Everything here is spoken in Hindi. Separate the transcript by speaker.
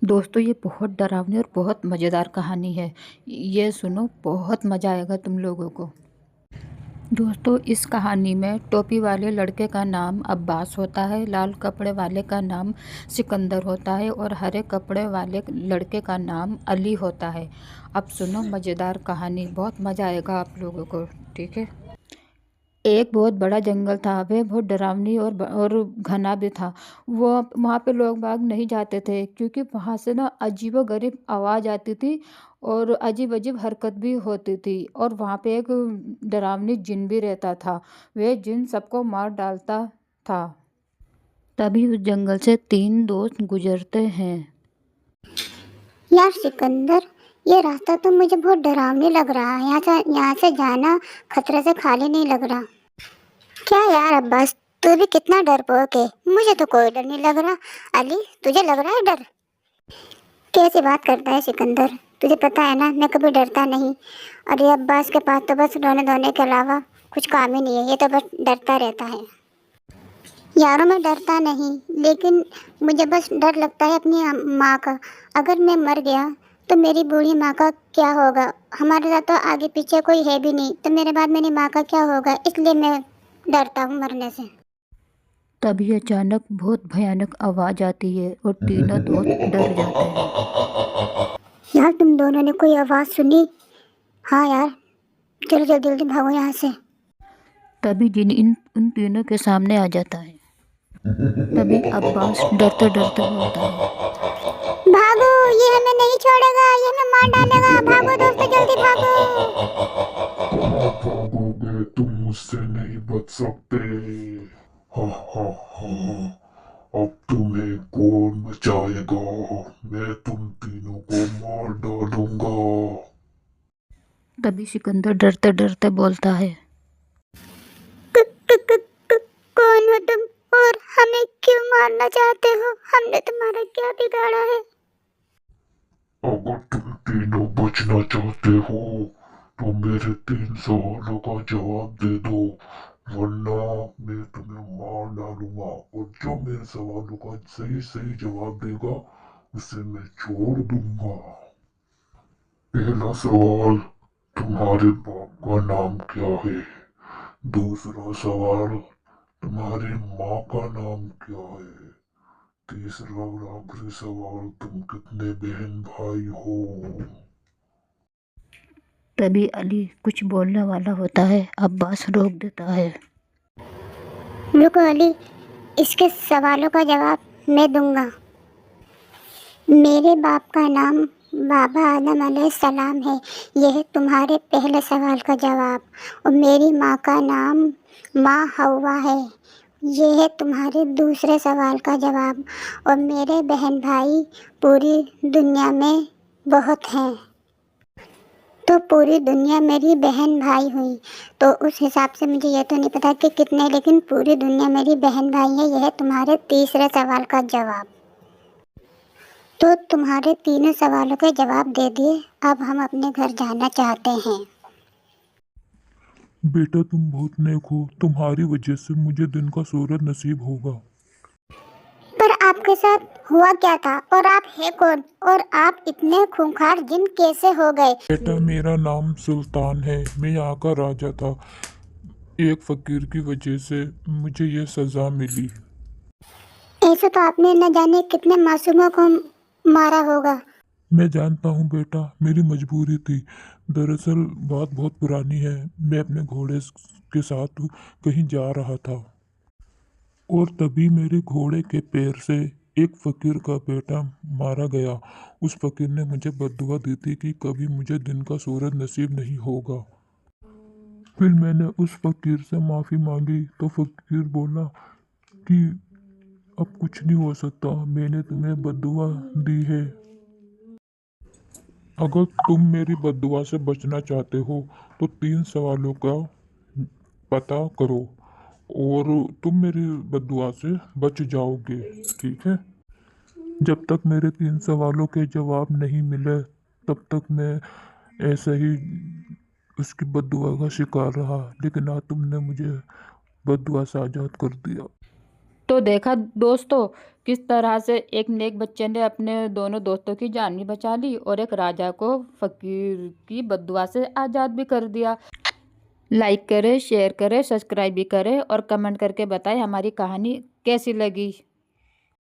Speaker 1: दोस्तों ये बहुत डरावनी और बहुत मज़ेदार कहानी है। ये सुनो, बहुत मज़ा आएगा तुम लोगों को। दोस्तों इस कहानी में टोपी वाले लड़के का नाम अब्बास होता है, लाल कपड़े वाले का नाम सिकंदर होता है और हरे कपड़े वाले लड़के का नाम अली होता है। अब सुनो मज़ेदार कहानी, बहुत मज़ा आएगा आप लोगों को। ठीक है। एक बहुत बड़ा जंगल था। वह बहुत डरावनी और घना भी था। वो वहाँ पे लोग बाग नहीं जाते थे क्योंकि वहाँ से ना अजीबोगरीब आवाज़ आती थी और अजीब अजीब हरकत भी होती थी। और वहाँ पे एक डरावनी जिन भी रहता था। वह जिन सबको मार डालता था। तभी उस जंगल से तीन दोस्त गुजरते हैं।
Speaker 2: यार सिकंदर, ये रास्ता तो मुझे बहुत डरावनी लग रहा है। यहाँ से जाना खतरे से खाली नहीं लग रहा। क्या यार अब्बास, तू भी कितना डरपोक है। मुझे तो कोई डर नहीं लग रहा। अली, तुझे लग रहा है डर? कैसी बात करता है सिकंदर? तुझे पता है ना, मैं कभी डरता नहीं। और ये अब्बास के पास तो बस रोने धोने के अलावा कुछ काम ही नहीं है। ये तो बस डरता रहता है। यारों, मैं डरता नहीं, लेकिन मुझे बस डर लगता है अपनी माँ का। अगर मैं मर गया तो मेरी बूढ़ी माँ का क्या होगा? हमारे साथ तो आगे पीछे कोई है भी नहीं, तो मेरे बाद मेरी माँ का क्या होगा? इसलिए मैं डरता हूँ मरने से।
Speaker 1: तभी अचानक बहुत भयानक आवाज़ आती है और तीनों दोस्त डर जाते हैं।
Speaker 2: यार, तुम दोनों ने कोई आवाज़ सुनी? हाँ यार, चलो जल्दी जल्दी भागो यहाँ से।
Speaker 1: तभी जिन उन तीनों के सामने आ जाता है। तभी अब्बास डरते डरते बोलता है।
Speaker 2: भागो, ये हमें नहीं छोड़ेगा, ये हमें मार डालेगा। भागो दोस्तों, जल्दी भागो।
Speaker 3: कहाँ भागोगे? तुम मुझसे नहीं बच सकते। हा हा हा। अब तुम्हें कौन बचाएगा? मैं तुम तीनों को मार डालूंगा।
Speaker 1: तभी सिकंदर डरते डरते बोलता है।
Speaker 2: क, क, क, क, कौन हो तुम और हमें क्यों मारना चाहते हो? हमने तुम्हारा क्या बिगाड़ा है?
Speaker 3: अगर तुम तीनों बचना चाहते हो तो मेरे 3 सवालों का जवाब दे दो, वरना मैं तुम्हें मार डालूंगा। और जो मेरे सवालों का सही सही जवाब देगा उसे मैं छोड़ दूंगा। पहला सवाल, तुम्हारे बाप का नाम क्या है? दूसरा सवाल, तुम्हारी माँ का नाम क्या है? तीसरा और आखिरी सवाल, तुम कितने बहन भाई हो?
Speaker 1: तभी अली कुछ बोलने वाला होता है। अब्बास रोक देता है।
Speaker 2: रुको अली, इसके सवालों का जवाब मैं दूंगा। मेरे बाप का नाम बाबा आदम अलैहिस्सलाम है। यह है तुम्हारे पहले सवाल का जवाब। और मेरी माँ का नाम माँ हव्वा है। ये है तुम्हारे दूसरे सवाल का जवाब। और मेरे बहन भाई पूरी दुनिया में बहुत हैं। तो पूरी दुनिया मेरी बहन भाई हुई। तो उस हिसाब से मुझे ये तो नहीं पता कि कितने, लेकिन पूरी दुनिया मेरी बहन भाई है। यह है तुम्हारे तीसरे सवाल का जवाब। तो तुम्हारे तीनों सवालों के जवाब दे दिए। अब हम अपने घर जाना चाहते हैं।
Speaker 3: बेटा, तुम बहुत नेक हो। तुम्हारी वजह से मुझे दिन का सूरज नसीब होगा।
Speaker 2: पर आपके साथ हुआ क्या था? और आप है कौन? और आप इतने खूंखार जिन कैसे हो गए?
Speaker 3: बेटा, मेरा नाम सुल्तान है। मैं यहाँ का राजा था। एक फकीर की वजह से मुझे ये सजा मिली।
Speaker 2: ऐसे तो आपने न जाने कितने मासूमों को मारा होगा।
Speaker 3: मैं जानता हूँ बेटा, मेरी मजबूरी थी। दरअसल बात बहुत पुरानी है। मैं अपने घोड़े के साथ कहीं जा रहा था और तभी मेरे घोड़े के पैर से एक फकीर का बेटा मारा गया। उस फकीर ने मुझे बद्दुआ दी थी कि कभी मुझे दिन का सूरज नसीब नहीं होगा। फिर मैंने उस फकीर से माफ़ी मांगी तो फकीर बोला कि अब कुछ नहीं हो सकता, मैंने तुम्हें बद्दुआ दी है। अगर तुम मेरी बद्दुआ से बचना चाहते हो तो 3 सवालों का पता करो और तुम मेरी बद्दुआ से बच जाओगे। ठीक है? जब तक मेरे 3 सवालों के जवाब नहीं मिले तब तक मैं ऐसे ही उसकी बद्दुआ का शिकार रहा, लेकिन आज तुमने मुझे बद्दुआ से आज़ाद कर दिया।
Speaker 1: तो देखा दोस्तों, किस तरह से एक नेक बच्चे ने अपने दोनों दोस्तों की जान भी बचा ली और एक राजा को फकीर की बद्दुआ से आज़ाद भी कर दिया। लाइक करें, शेयर करें, सब्सक्राइब भी करें और कमेंट करके बताएं हमारी कहानी कैसी लगी।